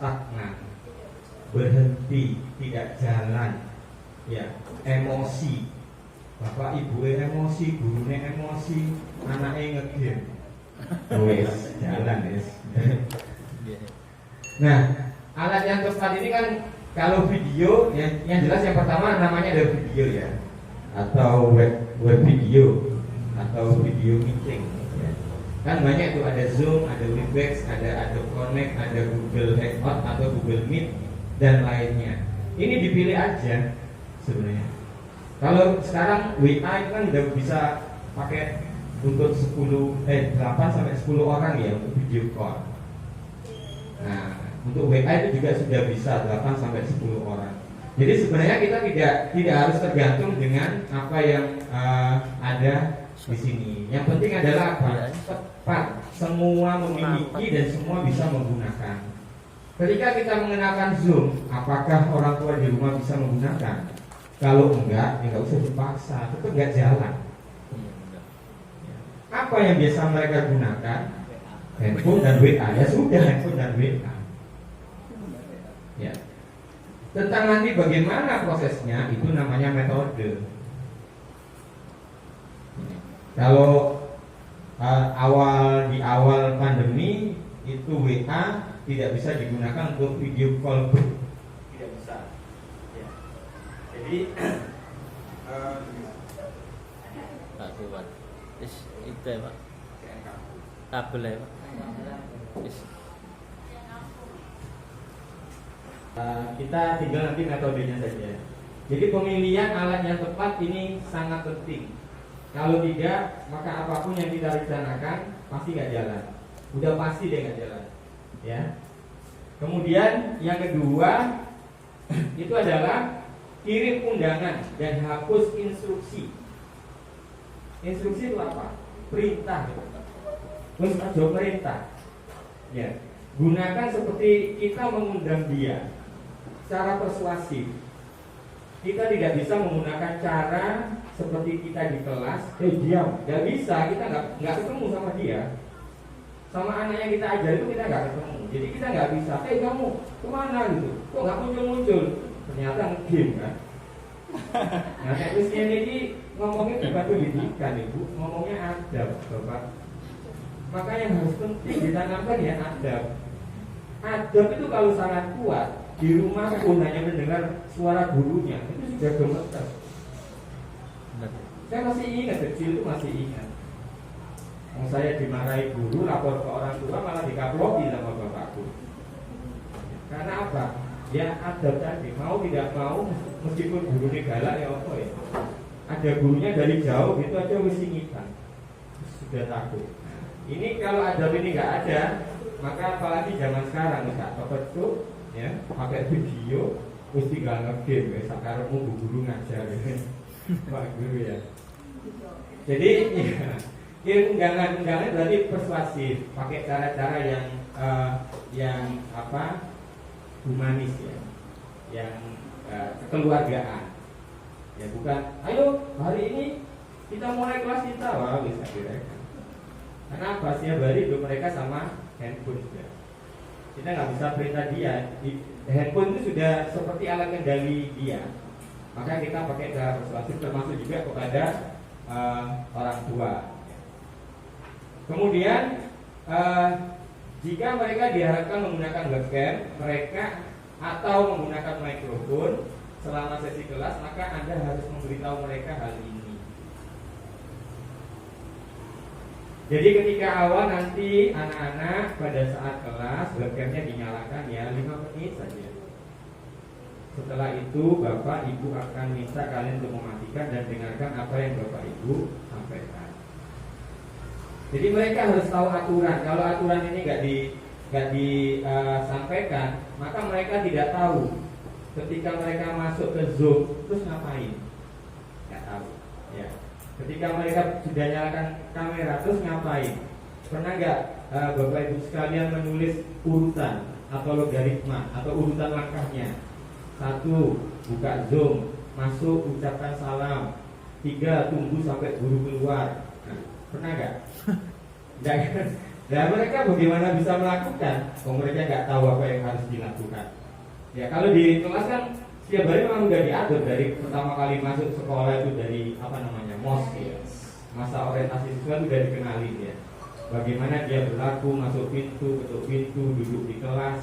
stagnan, berhenti, tidak jalan, ya, emosi, bapak ibu emosi, gurunya emosi, anaknya ngegame, wes jalan wes. Nah, alat yang tepat ini kan kalau video, yang jelas yang pertama namanya ada video ya, atau web video, atau video meeting. Ya. Kan banyak tuh, ada Zoom, ada Webex, ada Adobe Connect, ada Google Hangout atau Google Meet dan lainnya. Ini dipilih aja sebenarnya. Kalau sekarang WA itu kan udah bisa pakai untuk 8 sampai 10 orang ya untuk video call. Nah, untuk WA itu juga sudah bisa 8 sampai 10 orang. Jadi sebenarnya kita tidak harus tergantung dengan apa yang ada di sini. Yang penting adalah apa? Tepat, semua memiliki dan semua bisa menggunakan. Ketika kita mengenalkan Zoom, apakah orang tua di rumah bisa menggunakan? Kalau enggak, ya enggak usah dipaksa, tetap enggak jalan. Apa yang biasa mereka gunakan? Handphone dan WA. Ya sudah, handphone dan WA. Ya. Tentang nanti bagaimana prosesnya, itu namanya metode. Kalau di awal pandemi itu WA tidak bisa digunakan untuk video call, tidak bisa. Ya. Jadi Pak kuat. Itu ya Pak. Kabel ya Pak. Kita tinggal nanti metodenya saja. Jadi pemilihan alat yang tepat ini sangat penting. Kalau tidak, maka apapun yang kita rencanakan pasti nggak jalan. Udah pasti dia nggak jalan. Ya. Kemudian yang kedua itu adalah kirim undangan dan hapus instruksi. Instruksi itu apa? Perintah. Terus ada perintah. Ya. Gunakan seperti kita mengundang dia secara persuasif. Kita tidak bisa menggunakan cara seperti kita di kelas, diam, nggak bisa, kita nggak ketemu sama dia, sama anak yang kita ajar itu kita nggak ketemu, jadi kita nggak bisa, kamu kemana gitu, kok nggak muncul, ternyata game kan. Nah, kayak Christian ini ngomongnya bukan pendidikan ibu, ngomongnya adab, bapak. Makanya harus penting ditanamkan ya adab. Adab itu kalau sangat kuat, di rumah pun hanya mendengar suara gurunya itu sudah gemeter. Saya masih ingat, kecil itu masih ingat. Saya dimarahi guru, lapor ke orang tua, malah dikaploki sama bapakku. Karena apa? Ya adab tadi, mau tidak mau, meskipun gurunya galak ya apa ya. Ada gurunya dari jauh gitu aja wis singitan. Sudah takut. Nah, ini kalau adab ini nggak ada, maka apalagi zaman sekarang nggak kepetuk, ya, pakai video, mesti nggak ngegame, sekarang mau guru ngajar, Pak Guru ya. Jadi ya, undangan berarti persuasif, pakai cara-cara yang humanis ya, yang kekeluargaan. Ya bukan, ayo hari ini kita mulai kelas kita, wah bisa kira. Karena apa sih hari itu mereka sama handphone juga. Kita nggak bisa perintah dia. Handphone itu sudah seperti alat kendali dia. Maka kita pakai cara persuasif, termasuk juga kepada orang tua. Kemudian jika mereka diharapkan menggunakan webcam, mereka atau menggunakan mikrofon selama sesi kelas, maka Anda harus memberitahu mereka hal ini. Jadi ketika awal nanti anak-anak pada saat kelas webcamnya dinyalakan ya 5 menit saja. Setelah itu Bapak Ibu akan minta kalian untuk mematikan dan dengarkan apa yang Bapak Ibu sampaikan. Jadi mereka harus tahu aturan. Kalau aturan ini nggak disampaikan, maka mereka tidak tahu. Ketika mereka masuk ke Zoom, terus ngapain? Nggak tahu. Ya. Ketika mereka sudah nyalakan kamera, terus ngapain? Pernah nggak Bapak Ibu sekalian menulis urutan atau logaritma atau urutan langkahnya? 1. Buka Zoom, masuk, ucapkan salam. 3. Tunggu sampai guru keluar. Nah, pernah nggak? Dan mereka bagaimana bisa melakukan? Oh, mereka nggak tahu apa yang harus dilakukan. Ya kalau di kelas kan setiap hari memang udah diatur dari pertama kali masuk sekolah itu dari apa namanya mos ya. Masa orientasi siswa itu udah dikenalin ya. Bagaimana dia berlaku, masuk pintu, ketuk pintu, duduk di kelas.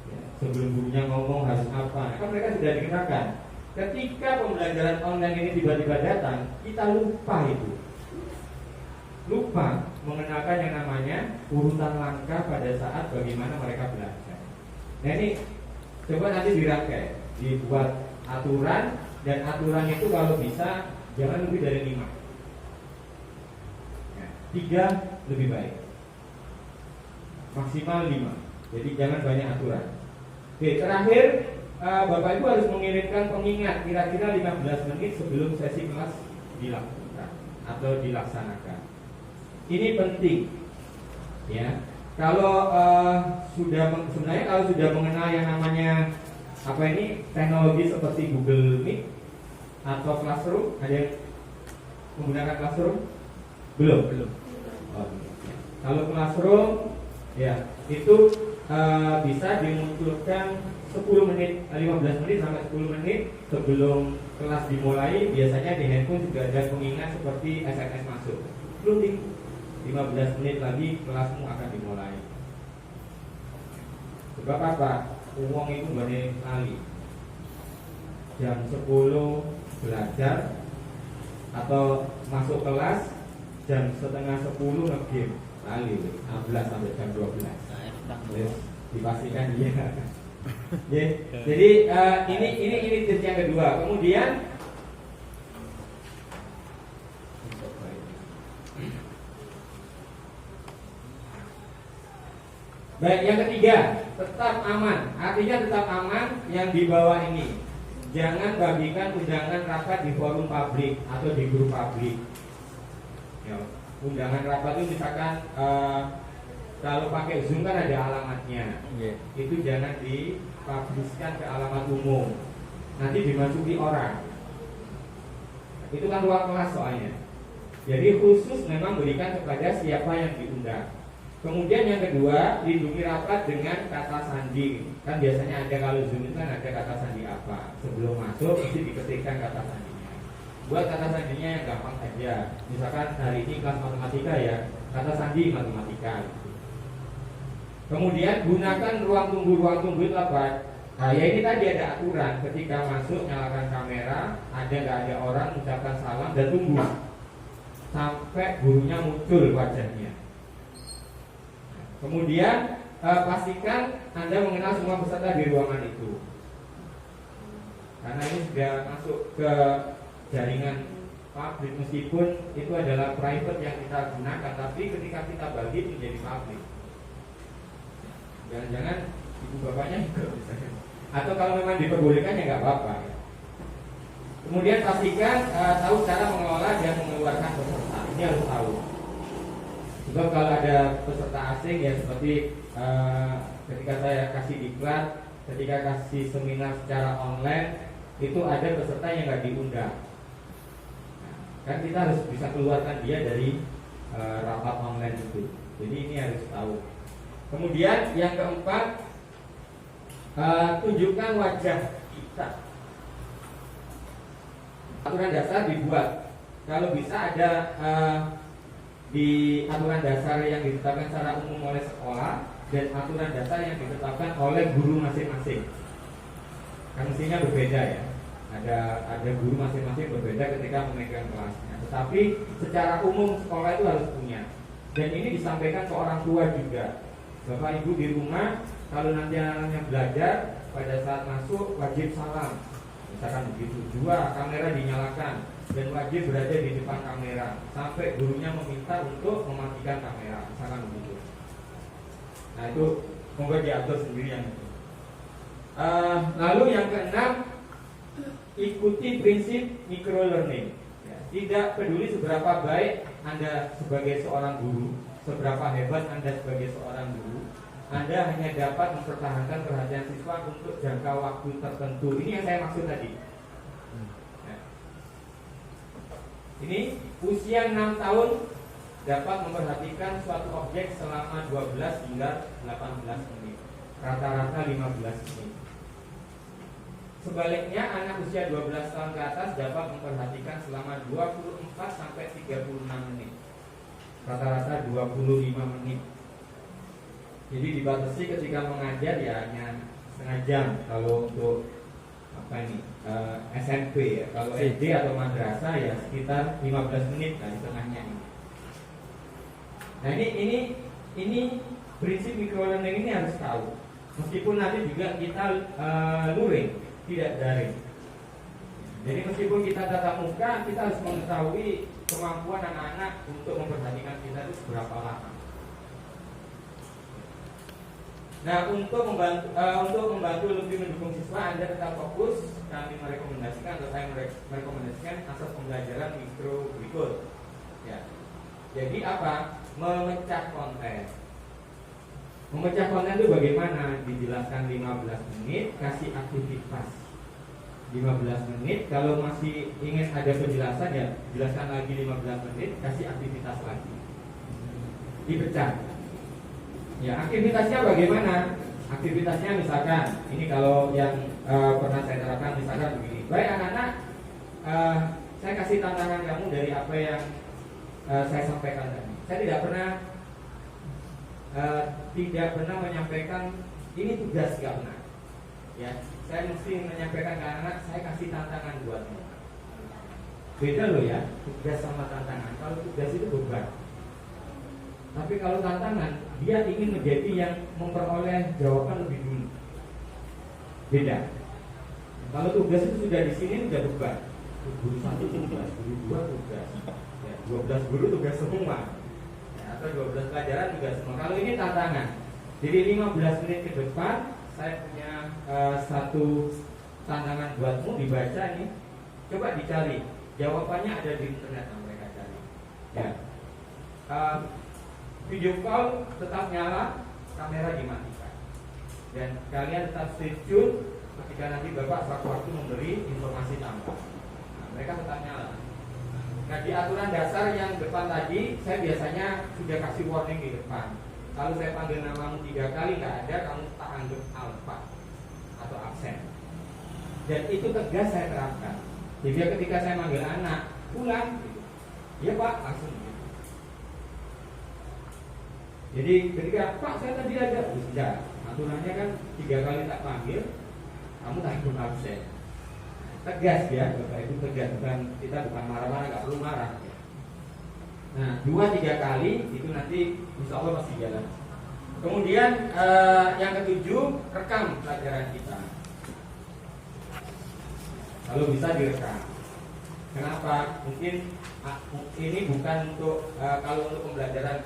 Ya, sebelum gurunya ngomong harus apa? Kan mereka sudah dikenalkan. Ketika pembelajaran online ini tiba-tiba datang, kita lupa itu. Lupa mengenalkan yang namanya urutan langkah pada saat bagaimana mereka belajar. Nah ini coba nanti dirangkai, dibuat aturan, dan aturan itu kalau bisa jangan lebih dari 5. Ya, 3 lebih baik, maksimal 5. Jadi jangan banyak aturan. Oke, terakhir Bapak Ibu harus mengirimkan pengingat kira-kira 15 menit sebelum sesi kelas dilakukan atau dilaksanakan. Ini penting, ya. Kalau sebenarnya kalau sudah mengenal yang namanya apa ini teknologi seperti Google Meet atau Classroom, ada yang menggunakan Classroom? Belum. Oh, ya. Kalau Classroom, ya itu bisa dimunculkan 10 menit, 15 menit sampai 10 menit sebelum kelas dimulai. Biasanya di handphone juga ada pengingat seperti SMS masuk. Belum 15 menit lagi kelasmu akan dimulai. Sebab apa? Uang itu banyak kali. Jam 10 belajar atau masuk kelas, jam setengah 10 nge-game kali 16 sampai jam 12. Yes, dipastikan iya. Yeah. Jadi ini tips yang kedua. Kemudian baik, yang ketiga, tetap aman. Artinya tetap aman yang di bawah ini. Jangan bagikan undangan rapat di forum publik atau di grup publik. Ya, undangan rapat itu misalkan kalau pakai Zoom kan ada alamatnya. Itu jangan dipubliskan ke alamat umum. Nanti dimasuki orang. Itu kan ruang kelas soalnya. Jadi khusus memang berikan kepada siapa yang diundang. Kemudian yang kedua, lindungi rapat dengan kata sandi. Kan biasanya ada kalau Zoom itu kan ada kata sandi apa. Sebelum masuk mesti diketikkan kata sandinya. Buat kata sandinya yang gampang saja. Misalkan hari ini kelas matematika ya, kata sandi matematika. Kemudian gunakan ruang tunggu itu apa? Nah ya ini tadi ada aturan. Ketika masuk nyalakan kamera, ada nggak ada orang, ucapkan salam dan tunggu sampai gurunya muncul wajahnya. Kemudian pastikan Anda mengenal semua peserta di ruangan itu. Karena ini sudah masuk ke jaringan publik, meskipun itu adalah private yang kita gunakan, tapi ketika kita bagi menjadi publik. Jangan-jangan ibu bapaknya juga misalnya. Atau kalau memang diperbolehkan ya nggak apa-apa. Kemudian pastikan tahu cara mengelola dan mengeluarkan peserta. Ini harus tahu. Sebab kalau ada peserta asing ya seperti ketika saya kasih diklat, ketika kasih seminar secara online, itu ada peserta yang nggak diundang. Nah, kan kita harus bisa keluarkan dia dari rapat online itu. Jadi ini harus tahu. Kemudian yang keempat, tunjukkan wajah kita. Aturan dasar dibuat. Kalau bisa ada di aturan dasar yang ditetapkan secara umum oleh sekolah dan aturan dasar yang ditetapkan oleh guru masing-masing. Kan mestinya berbeda ya. Ada guru masing-masing berbeda ketika memegang kelasnya. Tetapi secara umum sekolah itu harus punya. Dan ini disampaikan ke orang tua juga. Bapak Ibu di rumah kalau nanti anaknya belajar, pada saat masuk wajib salam. Misalkan begitu. 2, kamera dinyalakan dan wajib berada di depan kamera sampai gurunya meminta untuk mematikan kamera, misalkan begitu. Nah itu monggo diatur sendiri yang itu. Lalu yang keenam, ikuti prinsip micro learning. Ya, tidak peduli seberapa baik Anda sebagai seorang guru, seberapa hebat Anda sebagai seorang guru, Anda hanya dapat mempertahankan perhatian siswa untuk jangka waktu tertentu. Ini yang saya maksud tadi. Ini usia 6 tahun dapat memperhatikan suatu objek selama 12 hingga 18 menit. Rata-rata 15 menit. Sebaliknya, anak usia 12 tahun ke atas dapat memperhatikan selama 24 sampai 36 menit. Rata-rata 25 menit. Jadi dibatasi ketika mengajar ya hanya setengah jam kalau untuk SMP ya. Kalau SD atau madrasah ya sekitar 15 menit lah setengahnya ini. Nah ini prinsip microlearning ini harus tahu. Meskipun nanti juga kita luring, tidak daring. Jadi meskipun kita tatap muka, kita harus mengetahui kemampuan anak-anak untuk memperhatikan kita itu seberapa lama. Nah, untuk membantu lebih mendukung siswa, Anda tetap fokus. Kami merekomendasikan atau saya merekomendasikan asas pembelajaran mikro berikut. Ya. Jadi apa? Memecah konten. Memecah konten itu bagaimana? Dijelaskan 15 menit, kasih aktivitas 15 menit. Kalau masih ingin ada penjelasan ya jelaskan lagi 15 menit, kasih aktivitas lagi. Dipecah. Ya, aktivitasnya bagaimana? Aktivitasnya misalkan, ini kalau yang pernah saya terapkan misalkan begini. Baik anak-anak, saya kasih tantangan kamu dari apa yang saya sampaikan tadi. Saya tidak pernah menyampaikan ini tugas gak benar. Ya, saya mesti menyampaikan ke anak-anak, saya kasih tantangan buatmu. Beda loh ya, tugas sama tantangan. Kalau tugas itu beban. Tapi kalau tantangan, dia ingin menjadi yang memperoleh jawaban lebih dulu. Beda. Kalau tugas itu sudah di sini sudah beban. Guru 1 tugas, guru 2 tugas, ya, 12 guru tugas semua, ya, atau 12 pelajaran tugas semua. Kalau ini tantangan. Jadi 15 menit ke depan saya punya satu tantangan buatmu, dibaca nih. Coba dicari. Jawabannya ada di internet yang mereka cari. Ya. Video call tetap nyala, kamera dimatikan, dan kalian tetap stay tune ketika nanti Bapak sewaktu-waktu memberi informasi tambah. Nah, mereka tetap nyala. Nah, di aturan dasar yang depan tadi, saya biasanya sudah kasih warning di depan. Kalau saya panggil namamu 3 kali nggak ada, kamu tak anggap alfa atau absen. Dan itu tegas saya terapkan. Jadi ketika saya manggil anak, pulang, iya Pak, langsung. Jadi ketika Pak saya tadi ada, sudah aturannya kan 3 kali tak panggil, kamu tak ikut absen. Tegas ya, Bapak itu tegas, kita bukan marah-marah, nggak perlu marah. Nah 2-3 kali itu nanti insya Allah masih jalan. Kemudian yang ketujuh, rekam pelajaran kita. Kalau bisa direkam. Kenapa? Mungkin ini bukan untuk kalau untuk pembelajaran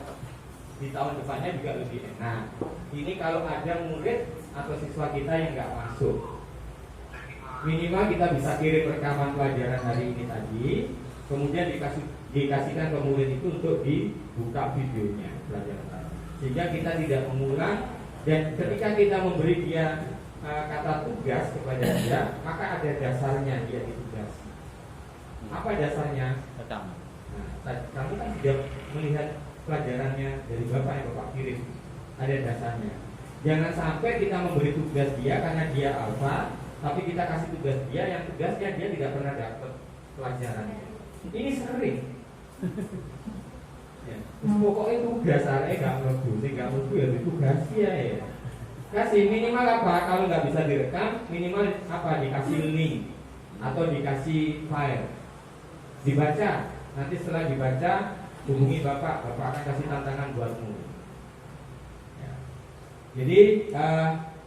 di tahun depannya juga lebih enak. Ini kalau ada murid atau siswa kita yang nggak masuk, minimal kita bisa kirim rekaman pelajaran hari ini tadi, kemudian dikasihkan ke murid itu untuk dibuka videonya pelajaran tadi, sehingga kita tidak mengulang. Dan ketika kita memberi dia kata tugas kepada dia, maka ada dasarnya dia ditugasi. Apa dasarnya? Rekam. Nah, kamu kan sudah melihat pelajarannya dari Bapak yang Bapak kirim, ada dasarnya. Jangan sampai kita memberi tugas dia karena dia alfa, tapi kita kasih tugas dia yang tugasnya dia tidak pernah dapat pelajarannya. Ini sering. Ya. Pokoknya tugas saya nggak mlebu ya tugas dia ya. Kasih minimal apa? Kalau nggak bisa direkam, minimal apa? Dikasih link atau dikasih file, dibaca. Nanti setelah dibaca, hubungi Bapak akan kasih tantangan buatmu. Ya. Jadi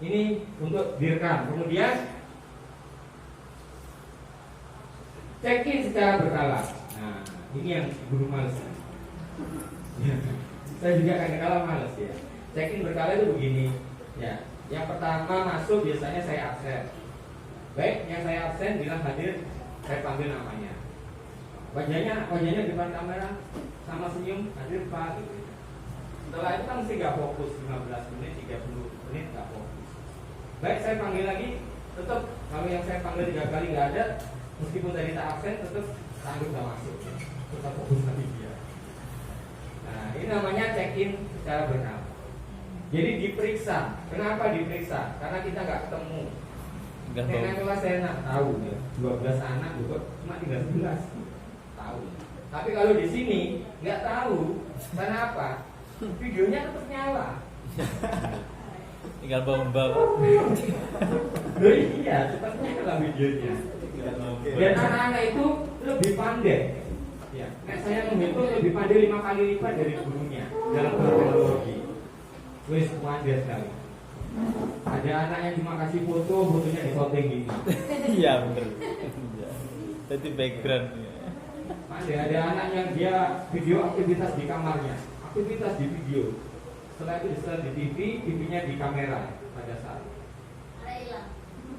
ini untuk direkam. Kemudian check-in secara berkala. Nah, ini yang guru males. Saya juga kadang-kadang males ya. Check-in berkala itu begini. Ya, yang pertama masuk biasanya saya absen. Baik, yang saya absen bilang hadir, saya panggil namanya. Wajahnya depan kamera sama senyum, hadir Pak gitu. Setelah itu kan mesti nggak fokus 15 menit, 30 menit nggak fokus. Baik, saya panggil lagi, tetap kalau yang saya panggil 3 kali nggak ada, meskipun tadi tak absen, tetap tanggung nggak masuk, tetap fokus lagi dia. Nah, ini namanya check-in secara berkala. Jadi diperiksa. Kenapa diperiksa? Karena kita nggak ketemu. Enggak Nenek tahu. kelas saya nggak tahu ya. 12 anak bukan cuma 13 tahu. Tapi kalau di sini nggak tahu. Kenapa? Videonya tetap nyala. Tinggal bomba. Loh iya, tetap nyala videonya. Dan anak-anak itu lebih pandai. Ya, saya menghitung lebih pandai 5 kali lipat dari gurunya dalam teknologi. Wis pandai sekali. Ada anak yang cuma kasih foto, fotonya disorting gini. Iya bener. Iya. Jadi background. Ada anak yang dia video aktivitas di kamarnya, aktivitas di video. Setelah itu disetel di TV, TV-nya di kamera pada saat.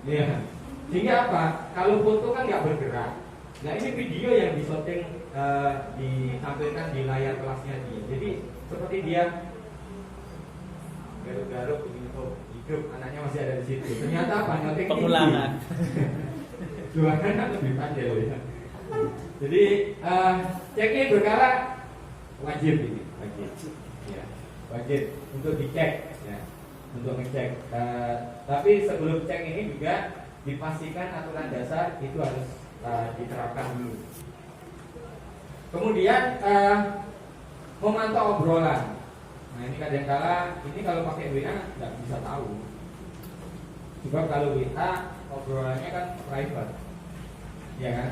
Ya. Sehingga apa? Kalau foto kan nggak bergerak. Nah ini video yang disorting ditampilkan di layar kelasnya dia. Jadi seperti dia garuk-garuk begini, oh hidup, anaknya masih ada di situ. Ternyata apa? Nyoting Pengulangan. Dua anak lebih pandai loh ya. Jadi check-in berkala wajib ini, wajib. Ya, wajib untuk dicek, ya, untuk ngecek. Tapi sebelum cek ini juga dipastikan aturan dasar itu harus diterapkan dulu. Kemudian memantau obrolan. Nah ini kadang-kala ini kalau pakai WA nggak bisa tahu. Sebab kalau WA obrolannya kan private, ya kan?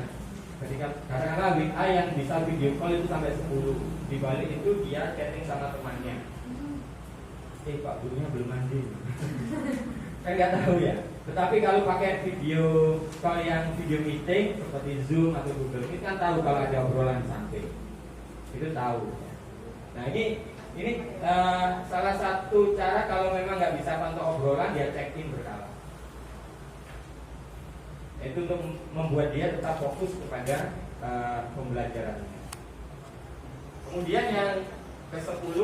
Karena WA yang bisa video call itu sampai 10. Di balik itu dia chatting sama temannya. Pak gurunya belum mandi. Kan nggak tahu ya. Tetapi kalau pakai video call yang video meeting seperti Zoom atau Google Meet kan tahu kalau ada obrolan samping. Itu tahu. Nah ini salah satu cara kalau memang nggak bisa pantau obrolan dia check-in berkala. Itu untuk membuat dia tetap fokus kepada pembelajarannya. Kemudian yang ke-10,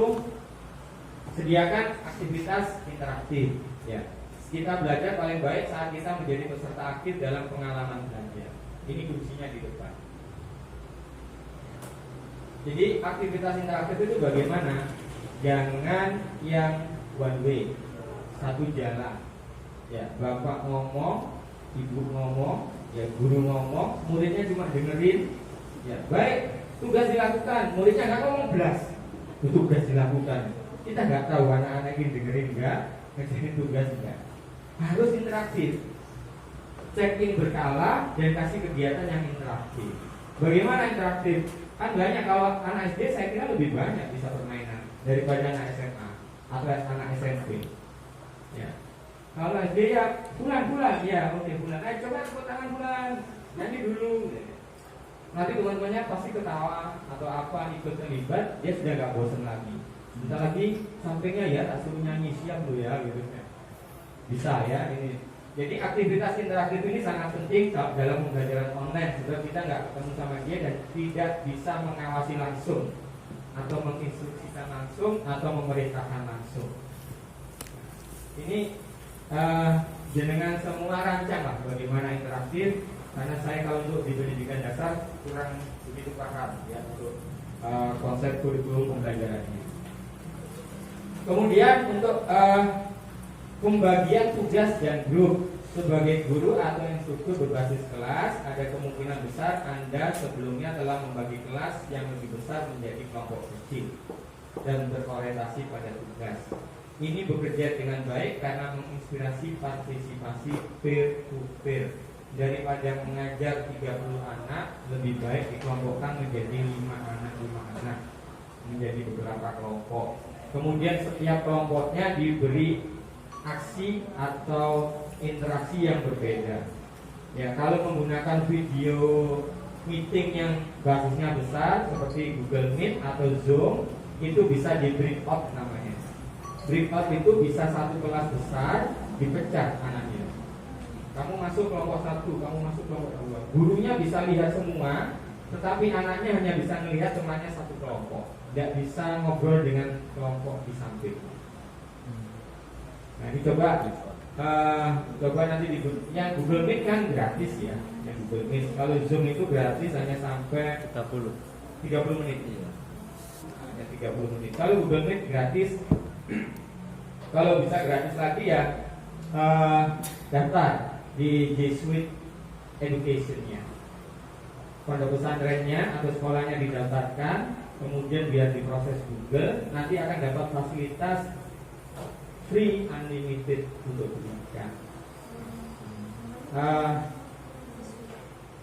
sediakan aktivitas interaktif. Ya, kita belajar paling baik saat kita menjadi peserta aktif dalam pengalaman belajar. Ini kuncinya di depan. Jadi aktivitas interaktif itu bagaimana? Jangan yang one way, satu jalan. Ya, bapak ngomong, ibu ngomong, ya guru ngomong, muridnya cuma dengerin. Ya, baik, tugas dilakukan, muridnya nggak ngomong belas. Tugas dilakukan. Kita nggak tahu anak-anak ini dengerin nggak, ngerjain tugas nggak. Harus interaktif. Check-in berkala dan kasih kegiatan yang interaktif. Bagaimana interaktif? Kan banyak, kalau anak SD saya kira lebih banyak bisa permainan daripada anak SMA atau anak SMP. Ya. Kalau SD ya bulan, ya oke bulan. Coba tepuk tangan bulan, nyanyi dulu. Nanti teman-temannya pasti ketawa atau apa, ikut terlibat, dia sudah nggak bosan lagi. Bentar lagi sampingnya ya tak suruh nyanyi, siap lo ya gitu. Bisa ya ini. Jadi aktivitas interaktif ini sangat penting dalam pembelajaran online, sebab kita nggak ketemu sama dia dan tidak bisa mengawasi langsung atau menginstruksikan langsung atau memerintahkan langsung. Ini jenengan semua rancang lah bagaimana interaktif, karena saya kalau untuk di pendidikan dasar kurang begitu paham ya untuk konsep kurikulum pembelajarannya. Kemudian untuk pembagian tugas dan grup, sebagai guru atau instruktur berbasis kelas, ada kemungkinan besar Anda sebelumnya telah membagi kelas yang lebih besar menjadi kelompok kecil dan berorientasi pada tugas. Ini bekerja dengan baik karena menginspirasi partisipasi peer to peer. Daripada mengajar 30 anak, lebih baik dikelompokkan menjadi 5 anak menjadi beberapa kelompok. Kemudian setiap kelompoknya diberi aksi atau interaksi yang berbeda. Ya, kalau menggunakan video meeting yang basisnya besar seperti Google Meet atau Zoom, itu bisa di breakout namanya. Breakout itu bisa satu kelas besar dipecah anaknya. Kamu masuk kelompok 1, kamu masuk kelompok 2. Gurunya bisa lihat semua, tetapi anaknya hanya bisa melihat temannya satu kelompok. Tidak bisa ngobrol dengan kelompok di samping. Nah, dicoba nanti di yang Google Meet kan gratis ya, yang Google Meet. Kalau Zoom itu gratis hanya sampai 30 menit. ya 30 menit. Kalau Google Meet gratis, kalau bisa gratis lagi ya daftar di G Suite Education-nya. Pondok pesantrennya atau sekolahnya didaftarkan, kemudian biar diproses Google, nanti akan dapat fasilitas free unlimited untuk pendidikan.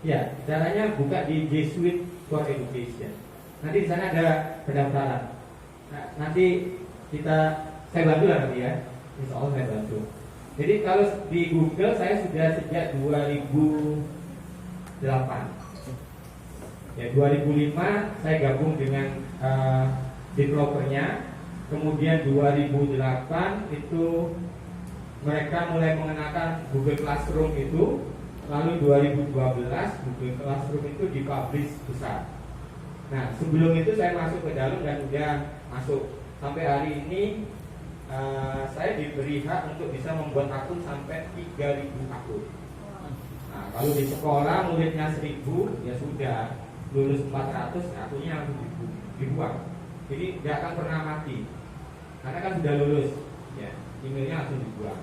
Ya, caranya buka di G Suite for Education. Nanti di sana ada pendaftaran. Nah, nanti saya bantu lah nanti ya. Insya Allah saya bantu. Jadi kalau di Google saya sudah sejak 2008. Ya 2005 saya gabung dengan developernya. Kemudian 2008 itu mereka mulai mengenakan Google Classroom itu. Lalu 2012 Google Classroom itu dipublish besar. Nah sebelum itu saya masuk ke dalam dan udah masuk. Sampai hari ini saya diberi hak untuk bisa membuat akun sampai 3.000 akun. Nah kalau di sekolah muridnya 1.000 ya sudah, lulus 400 akunnya langsung dibuang. Jadi tidak akan pernah mati karena kan sudah lulus ya, emailnya langsung dibuang.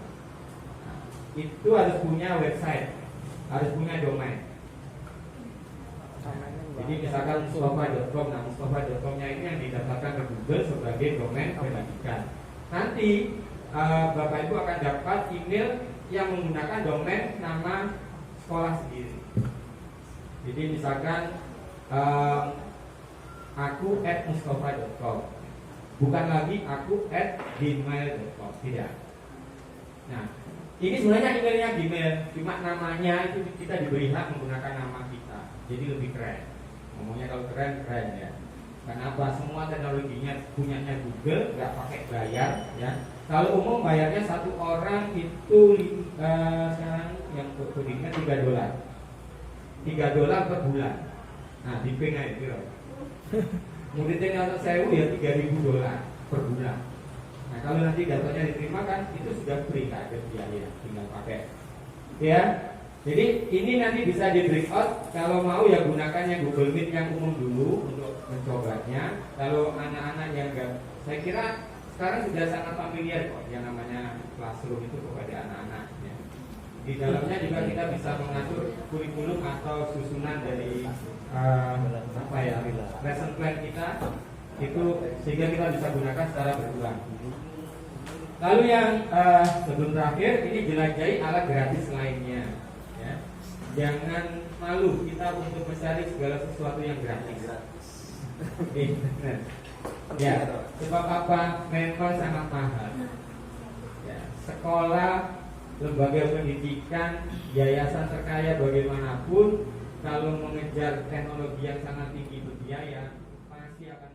Nah, itu harus punya website, harus punya domain. Jadi misalkan mustafa.com, nah mustafa.com-nya ini yang didaftarkan ke Google sebagai domain pendidikan. Nanti Bapak Ibu akan dapat email yang menggunakan domain nama sekolah sendiri. Jadi misalkan aku @mustafa.com, bukan lagi aku @gmail.com, tidak. Nah, ini sebenarnya emailnya Gmail, cuma namanya itu kita diberi hak menggunakan nama kita, jadi lebih keren. Ngomongnya kalau keren ya. Kenapa? Semua teknologinya punyanya Google, nggak pakai bayar ya. Kalau umum bayarnya satu orang itu sekarang yang codingnya $3, $3 per bulan. Nah, di ping aja itu. Muridnya untuk sewu ya $3.000 per bulan. Nah, kalau nanti datanya diterima kan itu sudah free, nggak ada biaya, tinggal pakai. Ya. Jadi ini nanti bisa di breakout. Kalau mau ya gunakan yang Google Meet yang umum dulu untuk mencobanya. Kalau anak-anak yang enggak, saya kira sekarang sudah sangat familiar kok yang namanya Classroom itu kepada anak-anak ya. Di dalamnya juga kita bisa mengatur kurikulum atau susunan dari lesson plan kita itu sehingga kita bisa gunakan secara berulang. Lalu yang sebelum terakhir ini jelajahi alat gratis lainnya. Ya. Jangan malu kita untuk mencari segala sesuatu yang gratis. Ya, sebab apa? Memang sangat mahal. Ya, sekolah, lembaga pendidikan, yayasan terkaya bagaimanapun, kalau mengejar teknologi yang sangat tinggi berbiaya, pasti akan